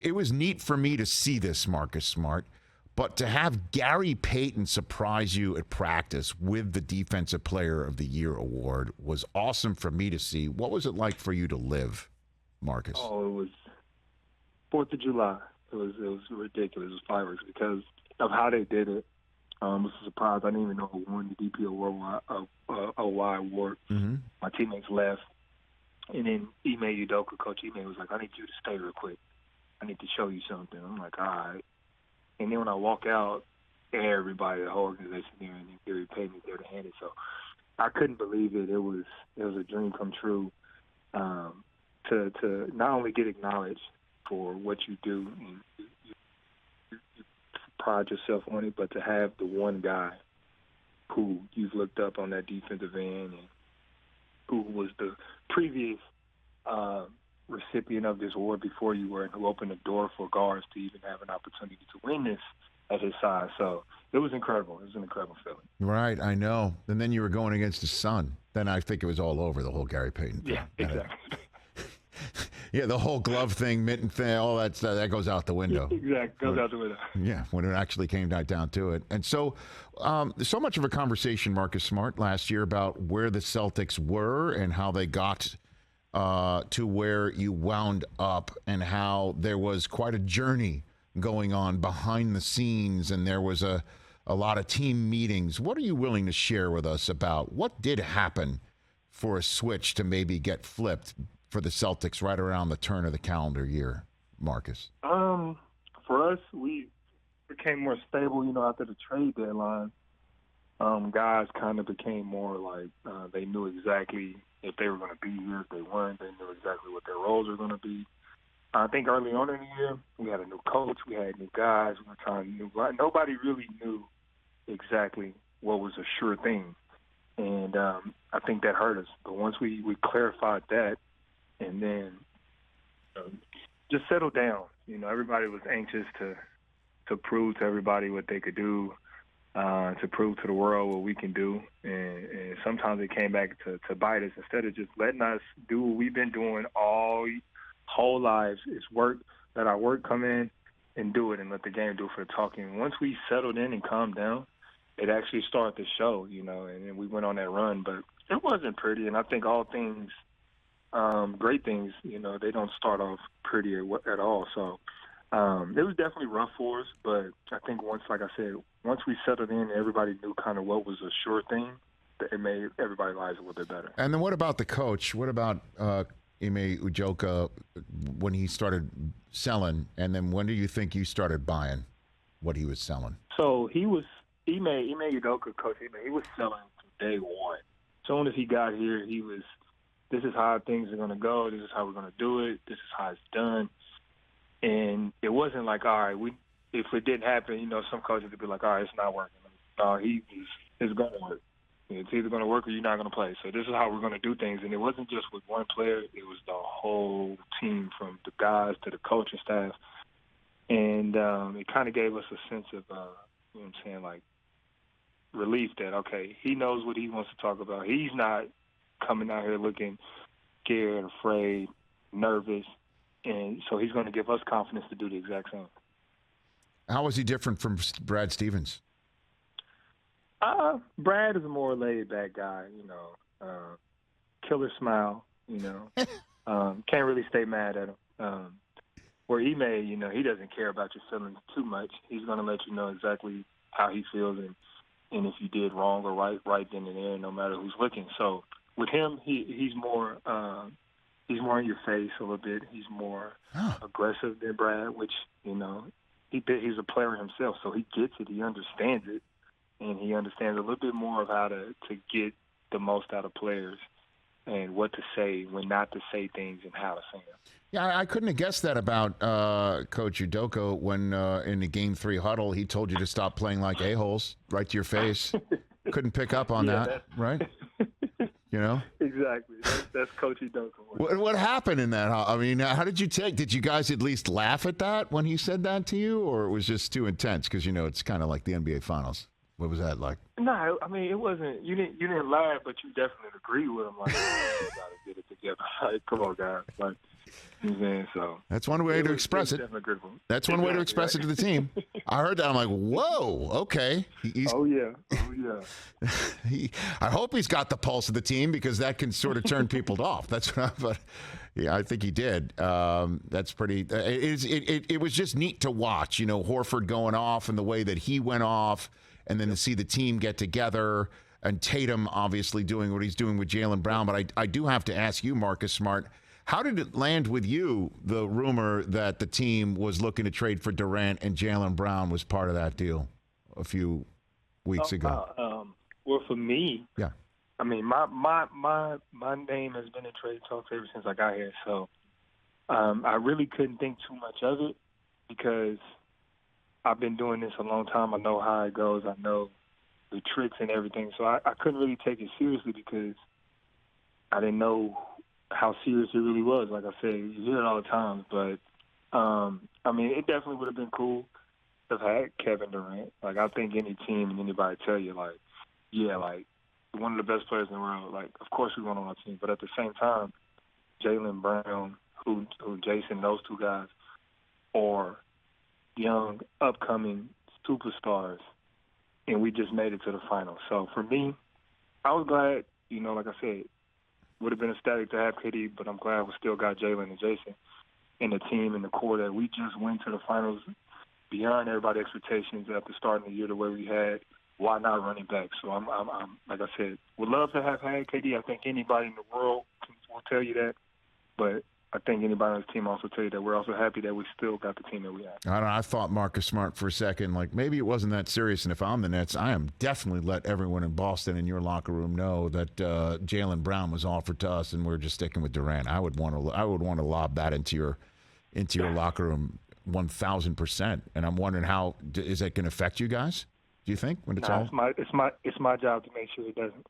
it was neat for me to see this, Marcus Smart, but to have Gary Payton surprise you at practice with the Defensive Player of the Year award was awesome for me to see. What was it like for you to live, Marcus? Oh, it was 4th of July. It was ridiculous. It was fireworks because of how they did it. It was a surprise. I didn't even know who won the DPOY award. Mm-hmm. My teammates left. And then Udoka, Coach Ime, was like, I need you to stay real quick. I need to show you something. I'm like, all right. And then when I walk out, everybody, the whole organization there, and then Gary Payton there to hand it. So I couldn't believe it. It was a dream come true to not only get acknowledged for what you do and you pride yourself on it, but to have the one guy who you've looked up on that defensive end and who was the previous recipient of this award before you were and who opened the door for guards to even have an opportunity to win this at his size. So it was incredible. It was an incredible feeling. Right, I know. And then you were going against his son. Then I think it was all over, the whole Gary Payton thing. Yeah, exactly. Yeah, the whole glove thing, mitten thing, all that stuff, that goes out the window. Yeah, exactly, goes out the window. Yeah, when it actually came down to it. And so, so much of a conversation, Marcus Smart, last year about where the Celtics were and how they got to where you wound up and how there was quite a journey going on behind the scenes and there was a lot of team meetings. What are you willing to share with us about what did happen for a switch to maybe get flipped for the Celtics right around the turn of the calendar year, Marcus? For us, we became more stable, after the trade deadline. Guys kind of became more like they knew exactly if they were going to be here, if they weren't. They knew exactly what their roles were going to be. I think early on in the year, we had a new coach, we had new guys, we were trying new. Nobody really knew exactly what was a sure thing, and I think that hurt us. But once we clarified that, and then just settled down. Everybody was anxious to prove to everybody what they could do, to prove to the world what we can do. And sometimes it came back to bite us. Instead of just letting us do what we've been doing all whole lives, is let our work come in and do it and let the game do for the talking. Once we settled in and calmed down, it actually started to show, and then we went on that run. But it wasn't pretty, and I think all things – great things, they don't start off pretty at all. So it was definitely rough for us, but I think once we settled in, everybody knew kind of what was a sure thing, that it made everybody's lives a little bit better. And then what about the coach? What about Ime Udoka when he started selling, and then when do you think you started buying what he was selling? So he was, Ime Udoka, Coach Ime, he was selling from day one. As soon as he got here, he was, this is how things are going to go. This is how we're going to do it. This is how it's done. And it wasn't like, all right, if it didn't happen, some coaches would be like, all right, it's not working. No, it's going to work. It's either going to work or you're not going to play. So this is how we're going to do things. And it wasn't just with one player. It was the whole team, from the guys to the coaching staff. And it kind of gave us a sense of, like relief that, okay, he knows what he wants to talk about. He's not coming out here looking scared, afraid, nervous, and so he's going to give us confidence to do the exact same. How was he different from Brad Stevens? Brad is a more laid-back guy, killer smile, can't really stay mad at him. Where Ime, he doesn't care about your feelings too much. He's going to let you know exactly how he feels and if you did wrong or right then and there, no matter who's looking. So with him, he's more in your face a little bit. He's more aggressive than Brad, which, he's a player himself, so he gets it. He understands it, and he understands a little bit more of how to get the most out of players and what to say, when not to say things, and how to say them. Yeah, I couldn't have guessed that about Coach Udoka when in the Game 3 huddle he told you to stop playing like a-holes right to your face. Couldn't pick up on that, right? Exactly. That's Coach Udoka. What happened in that? I mean, how did you take? Did you guys at least laugh at that when he said that to you, or it was just too intense? Because it's kind of like the NBA Finals. What was that like? No, I mean, it wasn't. You didn't laugh, but you definitely agreed with him. Like, you gotta get it together. Like, come on, guys. Like, You know what I'm saying? So that's one way to express it. That's one way to express it to the team. I heard that. I'm like, whoa, okay. Oh yeah. I hope he's got the pulse of the team because that can sort of turn people off. That's what but yeah, I think he did. That's pretty. It was just neat to watch. You know, Horford going off and the way that he went off, and then to see the team get together. And Tatum obviously doing what he's doing with Jaylen Brown. But I do have to ask you, Marcus Smart, how did it land with you, the rumor that the team was looking to trade for Durant and Jaylen Brown was part of that deal a few weeks ago? Well, for me, yeah. I mean, my name has been in trade talks ever since I got here. So I really couldn't think too much of it because I've been doing this a long time. I know how it goes. I know the tricks and everything. So I couldn't really take it seriously because I didn't know how serious it really was. Like I said, you hear it all the time. But, I mean, it definitely would have been cool to have had Kevin Durant. Like, I think any team and anybody tell you, like, yeah, like, one of the best players in the world, like, of course we want on our team. But at the same time, Jaylen Brown, who Jason, those two guys, are young, upcoming superstars, and we just made it to the finals. So for me, I was glad, you know, like I said, would have been ecstatic to have KD, but I'm glad we still got Jaylen and Jason in the team and the core that we just went to the finals beyond everybody's expectations after starting the year the way we had. Why not running back? So I'm like I said, would love to have had KD. I think anybody in the world will tell you that, but I think anybody on this team also tell you that we're also happy that we still got the team that we have. I thought Marcus Smart for a second, like maybe it wasn't that serious. And if I'm the Nets, I am definitely let everyone in Boston in your locker room know that Jaylen Brown was offered to us, and we're just sticking with Durant. I would want to lob that into your locker room 1,000%. And I'm wondering how is that going to affect you guys? Do you think when it's all? It's my job to make sure it doesn't.